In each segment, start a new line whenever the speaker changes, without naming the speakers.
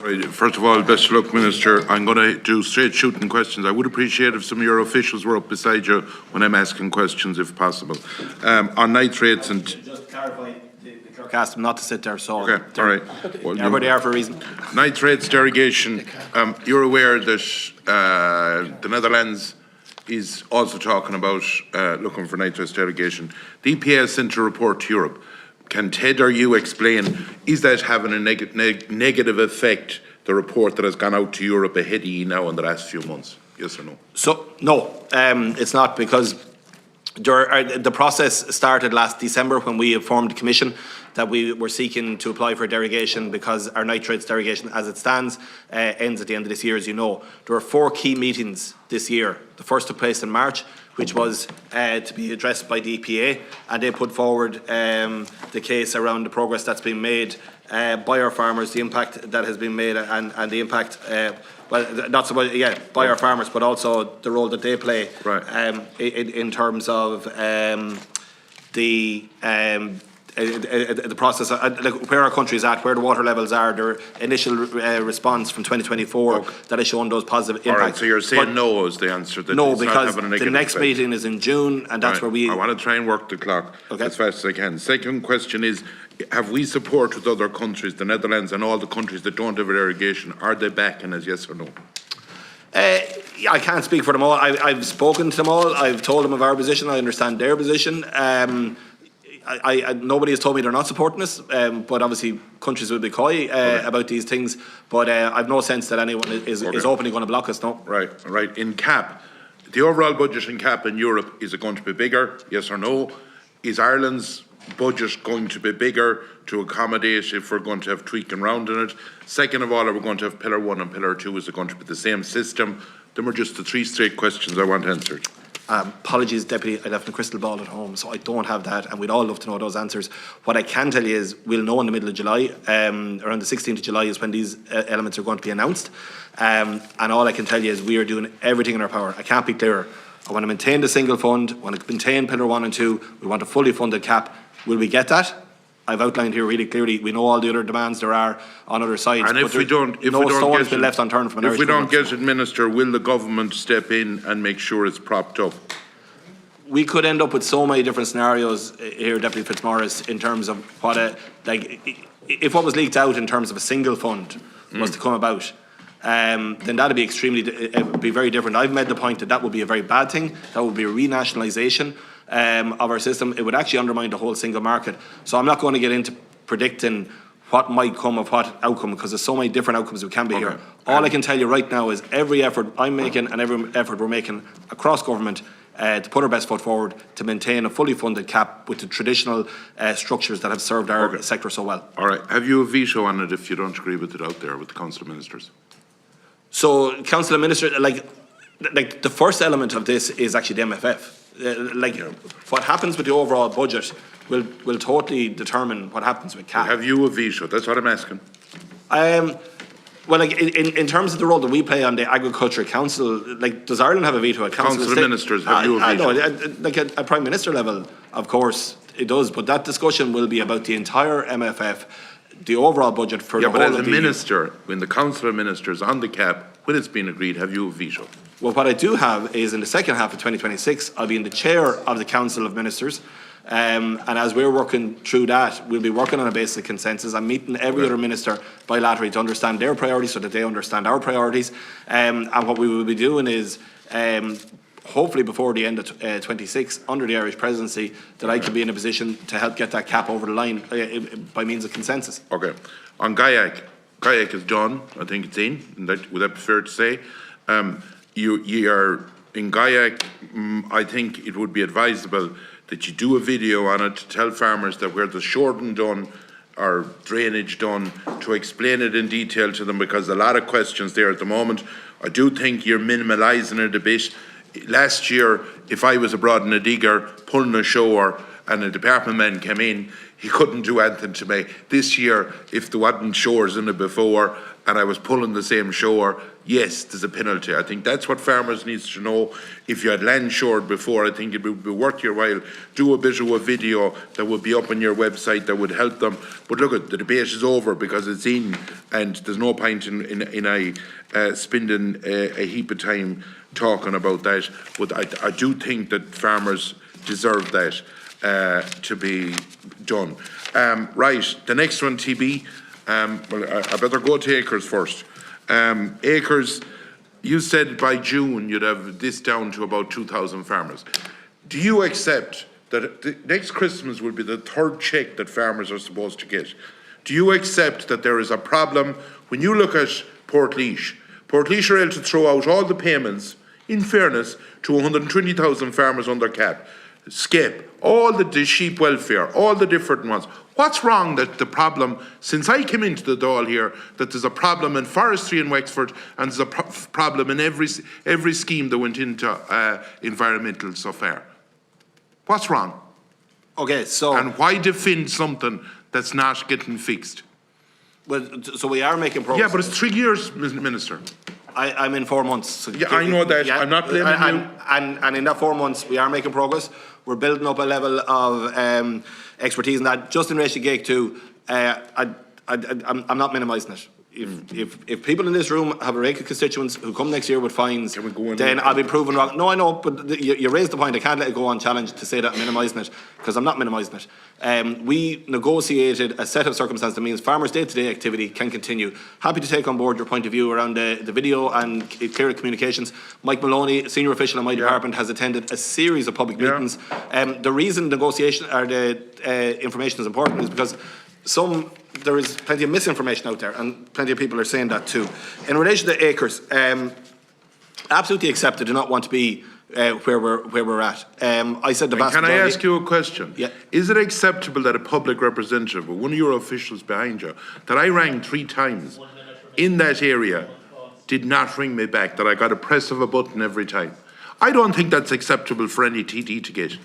Right. First of all, best of luck, Minister. I'm going to do straight shooting questions. I would appreciate if some of your officials were up beside you when I'm asking questions, if possible. On nitrates and...
Just clarify, the clerk asked them not to sit there, so...
Okay, all right. Well,
they're where they are for a reason.
Nitrates derogation. You're aware that the Netherlands is also talking about looking for nitrates derogation. The EPA has sent a report to Europe. Can Ted or you explain, is that having a negative effect, the report that has gone out to Europe ahead of you now in the last few months? Yes or no?
So, no, it's not, because the process started last December when we informed the Commission that we were seeking to apply for derogation because our nitrates derogation as it stands ends at the end of this year, as you know. There were 4 key meetings this year. The first took place in March, which was to be addressed by the EPA, and they put forward the case around the progress that's been made by our farmers, the impact that has been made, and the impact, well, not so much, yeah, by our farmers, but also the role that they play in terms of the process, like where our country is at, where the water levels are, their initial response from 2024 that has shown those positive impacts.
All right, so you're saying no is the answer? That
no,
it's
because
not having a
the next
effect.
meeting is in June, and that's where we...
I want to try and work the clock as fast as I can. Second question is, have we support with other countries, the Netherlands and all the countries that don't have irrigation? Are they backing us, yes or no?
I can't speak for them all. I've spoken to them all. I've told them of our position. I understand their position. Nobody has told me they're not supporting us, but obviously countries will be coy about these things. But I've no sense that anyone is openly going to block us, no.
Right, right. In CAP, the overall budget in CAP in Europe, is it going to be bigger, yes or no? Is Ireland's budget going to be bigger to accommodate if we're going to have tweaking around in it? Second of all, are we going to have Pillar 1 and Pillar 2? Is it going to be the same system? Them are just the 3 straight questions I want answered.
Apologies, Deputy, I left my crystal ball at home, so I don't have that, and we'd all love to know those answers. What I can tell you is we'll know in the middle of July, around the 16th of July is when these elements are going to be announced, and all I can tell you is we are doing everything in our power. I can't be clearer. I want to maintain the single fund, I want to maintain Pillar 1 and 2, we want a fully funded CAP. Will we get that? I've outlined here really clearly. We know all the other demands there are on other sides.
And if we don't, get it, Minister, will the government step in and make sure it's propped up?
We could end up with so many different scenarios here, Deputy Fitzmaurice, in terms of what if what was leaked out in terms of a single fund was to come about, then that'd be be very different. I've made the point that that would be a very bad thing. That would be a renationalisation of our system. It would actually undermine the whole single market. So I'm not going to get into predicting what might come of what outcome, because there's so many different outcomes we can be here. All I can tell you right now is every effort I'm making and every effort we're making across government to put our best foot forward to maintain a fully funded CAP with the traditional structures that have served our sector so well.
All right. Have you a veto on it if you don't agree with it out there with the Council of Ministers?
So, Council of Ministers, like the first element of this is actually the MFF. What happens with the overall budget will totally determine what happens with CAP.
Have you a veto? That's what I'm asking.
Well, in terms of the role that we play on the Agriculture Council, does Ireland have a veto?
Council of Ministers, have you a veto?
At Prime Minister level, of course it does, but that discussion will be about the entire MFF, the overall budget for the whole of the
but as a minister, when the Council of Ministers on the CAP, when it's been agreed, have you a veto?
Well, what I do have is in the second half of 2026, I'll be in the chair of the Council of Ministers. And as we're working through that, we'll be working on a basic consensus. I'm meeting every other minister bilaterally to understand their priorities so that they understand our priorities. And what we will be doing is, hopefully before the end of 26, under the Irish presidency, that I can be in a position to help get that CAP over the line by means of consensus.
Okay. On GAIAC is done. I think it's in. Would that be fair to say? You are in GAIAC. I think it would be advisable that you do a video on it to tell farmers that where the shorten done or drainage done, to explain it in detail to them, because a lot of questions there at the moment. I do think you're minimalising it a bit. Last year, if I was abroad in a digger pulling ashore and a department man came in, he couldn't do anything to me. This year, if there wasn't shores in it before, and I was pulling the same shower, yes, there's a penalty. I think that's what farmers needs to know. If you had land shored before, I think it would be worth your while. Do a bit of a video that would be up on your website that would help them. But look, the debate is over because it's in, and there's no point in spending a heap of time talking about that. But I do think that farmers deserve that to be done. Right, the next one, TB. Well, I better go to acres first. Acres, you said by June you'd have this down to about 2,000 farmers. Do you accept that next Christmas will be the third check that farmers are supposed to get? Do you accept that there is a problem when you look at Portlaoise are able to throw out all the payments, in fairness, to 120,000 farmers under cap, skip, all the sheep welfare, all the different ones. What's wrong that the problem, since I came into the Dáil here, that there's a problem in forestry in Wexford and there's a problem in every scheme that went into environmental so far? What's wrong?
Okay, so...
And why defend something that's not getting fixed?
Well, so we are making progress.
Yeah, but it's 3 years, Minister.
I'm in 4 months. So
yeah, I know that. Yeah, I'm not blaming you.
And in that 4 months, we are making progress. We're building up a level of expertise in that. Just in relation to Gate 2, I'm not minimising it. If people in this room have a rank of constituents who come next year with fines, then I'll be proven wrong. No, I know, but you raised the point. I can't let it go unchallenged to say that I'm minimising it, because I'm not minimising it. We negotiated a set of circumstances that means farmers' day-to-day activity can continue. Happy to take on board your point of view around the video and clearer communications. Mike Maloney, senior official in my department, has attended a series of public meetings. The reason negotiation or the information is important is because there is plenty of misinformation out there, and plenty of people are saying that too. In relation to acres, absolutely accepted. Do not want to be where we're at. I said the vast majority.
Can I ask you a question?
Yeah.
Is it acceptable that a public representative, or one of your officials behind you, that I rang 3 times in that area, did not ring me back? That I got a press of a button every time? I don't think that's acceptable for any TD to get.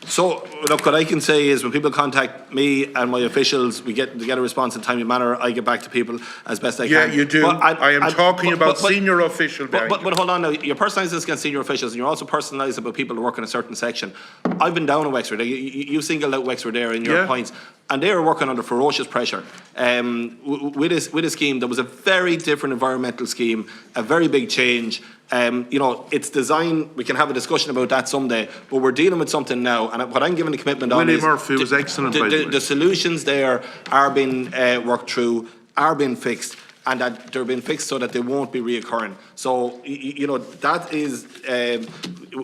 So, look, what I can say is when people contact me and my officials, we get a response in a timely manner. I get back to people as best I can.
Yeah, you do. But I am talking about senior official.
But hold on now. You're personalising this against senior officials, and you're also personalising about people who work in a certain section. I've been down in Wexford. You singled out Wexford there in your points, and they are working under ferocious pressure with a scheme that was a very different environmental scheme, a very big change. You know, it's designed, we can have a discussion about that someday, but we're dealing with something now, and what I'm giving a commitment on
Willie
is...
Murphy was excellent, by the way.
The solutions there are being worked through, are being fixed, and that they're being fixed so that they won't be reoccurring. So, you know, that is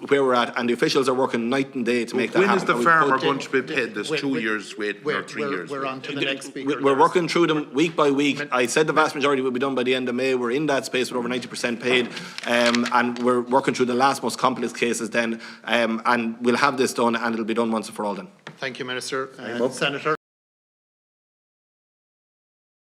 where we're at, and the officials are working night and day to make that happen.
When is the farmer going to be paid? There's 2 years waiting, or 3 years.
We're on to the next speaker.
We're working through them week by week. I said the vast majority will be done by the end of May. We're in that space with over 90% paid, and we're working through the last most complex cases then, and we'll have this done, and it'll be done once and for all then.
Thank you, Minister. Senator.